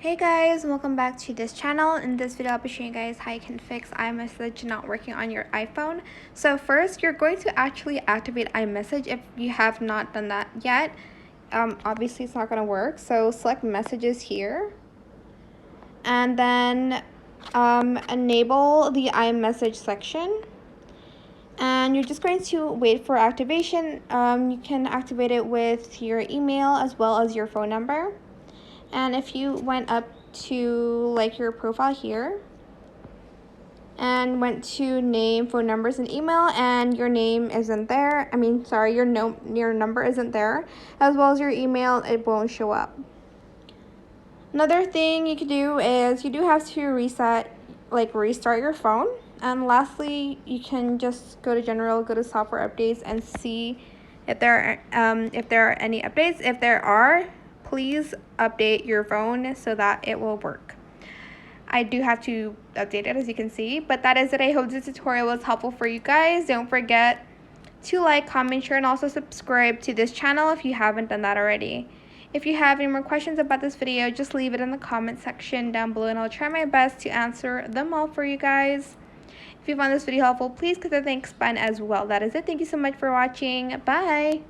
Hey guys, welcome back to this channel. In this video I'll be showing you guys how you can fix iMessage not working on your iPhone. So first, you're going to actually activate iMessage if you have not done that yet. Obviously it's not going to work, so select messages here and then enable the iMessage section, and you're just going to wait for activation. You can activate it with your email as well as your phone number. And if you went up to like your profile here and went to name, phone numbers, and email, and your name isn't there, your number isn't there, as well as your email, it won't show up. Another thing you can do is you do have to restart your phone. And lastly, you can just go to general, go to software updates, and see if there are any updates. If there are, please update your phone so that it will work. I do have to update it, as you can see, but that is it. I hope this tutorial was helpful for you guys. Don't forget to like, comment, share, and also subscribe to this channel if you haven't done that already. If you have any more questions about this video, just leave it in the comment section down below and I'll try my best to answer them all for you guys. If you found this video helpful, please click the thanks button as well. That is it. Thank you so much for watching. Bye!